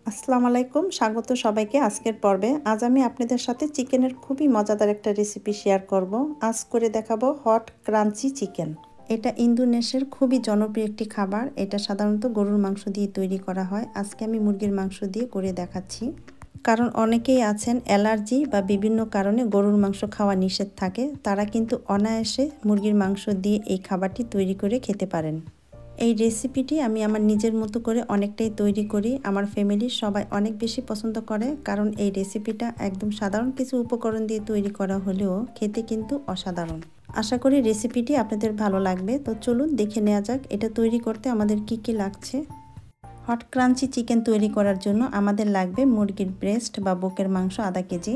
আসসালামু আলাইকুম, স্বাগত সবাইকে আজকের পর্বে। আজ আমি আপনাদের সাথে চিকেনের খুবই মজাদার একটা রেসিপি শেয়ার করব। আজ করে দেখাবো হট ক্রাঞ্চি চিকেন। এটা ইন্দোনেশিয়ার খুবই জনপ্রিয় একটি খাবার। এটা সাধারণত গরুর মাংস দিয়ে তৈরি করা হয়। আজকে আমি মুরগির মাংস দিয়ে করে দেখাচ্ছি, কারণ অনেকেই আছেন অ্যালার্জি বা বিভিন্ন কারণে গরুর মাংস খাওয়া নিষেধ থাকে। তারা কিন্তু অনায়াসে মুরগির মাংস দিয়ে এই খাবারটি তৈরি করে খেতে পারেন। এই রেসিপিটি আমি আমার নিজের মতো করে অনেকটাই তৈরি করি। আমার ফ্যামিলির সবাই অনেক বেশি পছন্দ করে, কারণ এই রেসিপিটা একদম সাধারণ কিছু উপকরণ দিয়ে তৈরি করা হলেও খেতে কিন্তু অসাধারণ। আশা করি রেসিপিটি আপনাদের ভালো লাগবে। তো চলুন দেখে নেওয়া যাক এটা তৈরি করতে আমাদের কি কি লাগছে। হট ক্রাঞ্চি চিকেন তৈরি করার জন্য আমাদের লাগবে মুরগির ব্রেস্ট বা বুকের মাংস আধা কেজি,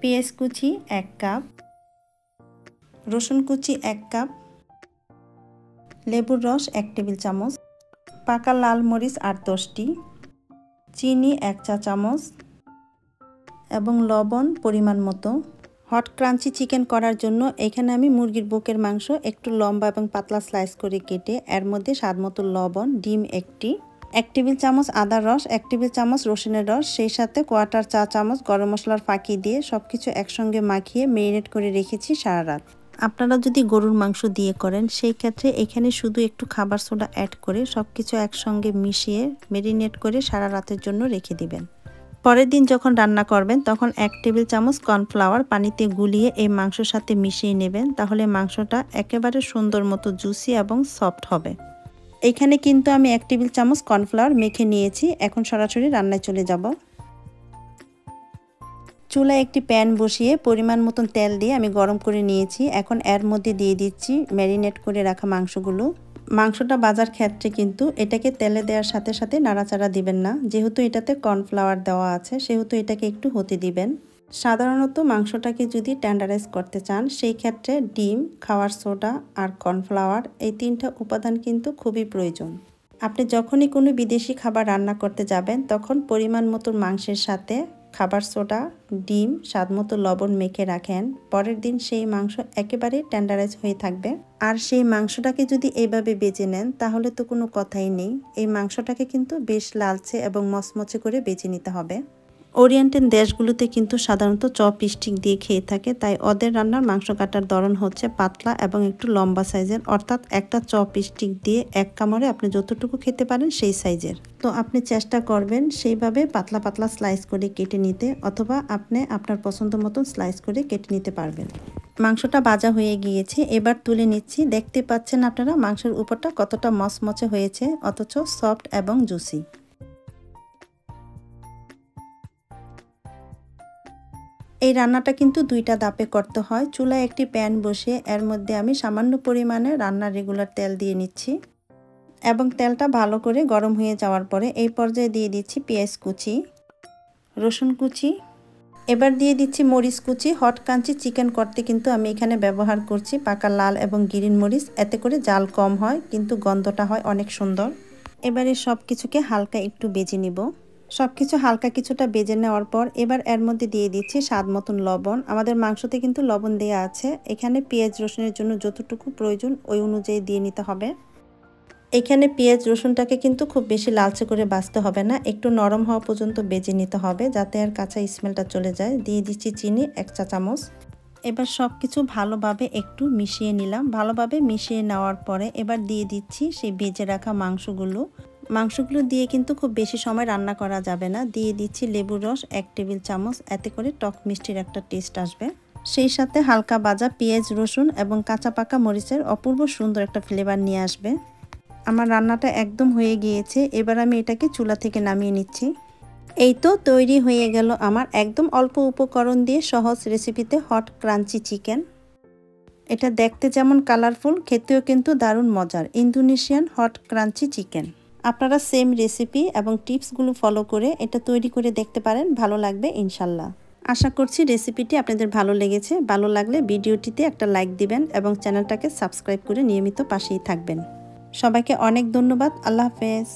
পেঁয়াজ কুচি 1 কাপ, রসুন কুচি 1 কাপ, লেবুর রস 1 টেবিল চামচ, পাকা লাল মরিচ 8-10টি, চিনি 1 চা চামচ এবং লবণ পরিমাণ মতো। হট ক্রাঞ্চি চিকেন করার জন্য এখানে আমি মুরগির বুকের মাংস একটু লম্বা এবং পাতলা স্লাইস করে কেটে এর মধ্যে স্বাদ মতো লবণ, ডিম 1টি, 1 টেবিল চামচ আদার রস, 1 টেবিল চামচ রসুনের রস, সেই সাথে 1/4 চা চামচ গরম মশলার ফাঁকি দিয়ে সবকিছু একসঙ্গে মাখিয়ে ম্যারিনেট করে রেখেছি সারা রাত। আপনারা যদি গরুর মাংস দিয়ে করেন সেই ক্ষেত্রে এখানে শুধু একটু খাবার সোডা অ্যাড করে সবকিছু একসঙ্গে মিশিয়ে ম্যারিনেট করে সারা রাতের জন্য রেখে দিবেন। পরের দিন যখন রান্না করবেন তখন 1 টেবিল চামচ কর্নফ্লাওয়ার পানিতে গুলিয়ে এই মাংসের সাথে মিশিয়ে নেবেন, তাহলে মাংসটা একেবারে সুন্দর মতো জুসি এবং সফট হবে। এখানে কিন্তু আমি 1 টেবিল চামচ কর্নফ্লাওয়ার মেখে নিয়েছি। এখন সরাসরি রান্নায় চলে যাব। চুলায় একটি প্যান বসিয়ে পরিমাণ মতন তেল দিয়ে আমি গরম করে নিয়েছি। এখন এর মধ্যে দিয়ে দিচ্ছি ম্যারিনেট করে রাখা মাংসগুলো। মাংসটা ভাজার ক্ষেত্রে কিন্তু এটাকে তেলে দেওয়ার সাথে সাথে নাড়াচাড়া দিবেন না, যেহেতু এটাতে কর্নফ্লাওয়ার দেওয়া আছে সেহেতু এটাকে একটু হতে দিবেন। সাধারণত মাংসটাকে যদি টেন্ডারাইজ করতে চান সেই ক্ষেত্রে ডিম, খাওয়ার সোডা আর কর্নফ্লাওয়ার এই 3টা উপাদান কিন্তু খুবই প্রয়োজন। আপনি যখনই কোনো বিদেশি খাবার রান্না করতে যাবেন তখন পরিমাণ মতো মাংসের সাথে খাবার সোডা, ডিম, স্বাদমতো লবণ মেখে রাখেন। পরের দিন সেই মাংস একেবারে টেন্ডারাইজ হয়ে থাকবে। আর সেই মাংসটাকে যদি এইভাবে বেজে নেন তাহলে তো কোনো কথাই নেই। এই মাংসটাকে কিন্তু বেশ লালচে এবং মচমচে করে বেজে নিতে হবে। ওরিয়েন্টাল দেশগুলোতে কিন্তু সাধারণত চপ-স্টিক দিয়ে খেয়ে থাকে, তাই ওদের রান্নার মাংস কাটার ধরন হচ্ছে পাতলা এবং একটু লম্বা সাইজের, অর্থাৎ একটা চপ-স্টিক দিয়ে এক কামড়ে আপনি যতটুকু খেতে পারেন সেই সাইজের। তো আপনি চেষ্টা করবেন সেইভাবে পাতলা পাতলা স্লাইস করে কেটে নিতে, অথবা আপনি আপনার পছন্দ মতো স্লাইস করে কেটে নিতে পারবেন। মাংসটা ভাজা হয়ে গিয়েছে, এবার তুলে নিচ্ছি। দেখতে পাচ্ছেন আপনারা মাংসের উপরটা কতটা মচমচে হয়েছে, অথচ সফট এবং জুসি। এই রান্নাটা কিন্তু 2টা ধাপে করতে হয়। চুলায় একটি প্যান বসিয়ে এর মধ্যে আমি সামান্য পরিমাণে রান্নার রেগুলার তেল দিয়ে নিচ্ছি এবং তেলটা ভালো করে গরম হয়ে যাওয়ার পরে এই পর্যায়ে দিয়ে দিচ্ছি পেঁয়াজ কুচি, রসুন কুচি, এবার দিয়ে দিচ্ছি মরিচ কুচি। হট ক্রাঞ্চি চিকেন করতে কিন্তু আমি এখানে ব্যবহার করছি পাকা লাল এবং গ্রিন মরিচ, এতে করে জাল কম হয় কিন্তু গন্ধটা হয় অনেক সুন্দর। এবারে সব কিছুকে হালকা একটু বেজে নিব। সবকিছু হালকা কিছুটা বেজে নেওয়ার পর এবার এর মধ্যে দিয়ে দিচ্ছি স্বাদ মতন লবণ। আমাদের মাংসতে কিন্তু লবণ দেওয়া আছে। এখানে পেঁয়াজ রসুনের জন্য যতটুকু প্রয়োজন ওই অনুযায়ী দিয়ে নিতে হবে। এখানে পেঁয়াজ রসুনটাকে কিন্তু খুব বেশি লালচে করে ভাজতে হবে না, একটু নরম হওয়া পর্যন্ত বেজে নিতে হবে যাতে আর কাঁচা স্মেলটা চলে যায়। দিয়ে দিচ্ছি চিনি 1 চা চামচ। এবার সব কিছু ভালোভাবে একটু মিশিয়ে নিলাম। ভালোভাবে মিশিয়ে নেওয়ার পরে এবার দিয়ে দিচ্ছি সেই ভেজে রাখা মাংসগুলো দিয়ে কিন্তু খুব বেশি সময় রান্না করা যাবে না। দিয়ে দিচ্ছি লেবুর রস 1 টেবিল চামচ, এতে করে টক মিষ্টির একটা টেস্ট আসবে। সেই সাথে হালকা ভাজা পেঁয়াজ রসুন এবং কাঁচা পাকা মরিচের অপূর্ব সুন্দর একটা ফ্লেভার নিয়ে আসবে। আমার রান্নাটা একদম হয়ে গিয়েছে, এবার আমি এটাকে চুলা থেকে নামিয়ে নিচ্ছি। এই তো তৈরি হয়ে গেল আমার একদম অল্প উপকরণ দিয়ে সহজ রেসিপিতে হট ক্রাঞ্চি চিকেন। এটা দেখতে যেমন কালারফুল, খেতেও কিন্তু দারুণ মজার ইন্দোনেশিয়ান হট ক্রাঞ্চি চিকেন। আপনারা সেম রেসিপি এবং টিপসগুলো ফলো করে এটা তৈরি করে দেখতে পারেন, ভালো লাগবে ইনশাল্লাহ। আশা করছি রেসিপিটি আপনাদের ভালো লেগেছে। ভালো লাগলে ভিডিওটিতে একটা লাইক দিবেন এবং চ্যানেলটাকে সাবস্ক্রাইব করে নিয়মিত পাশেই থাকবেন। সবাইকে অনেক ধন্যবাদ। আল্লাহ হাফেজ।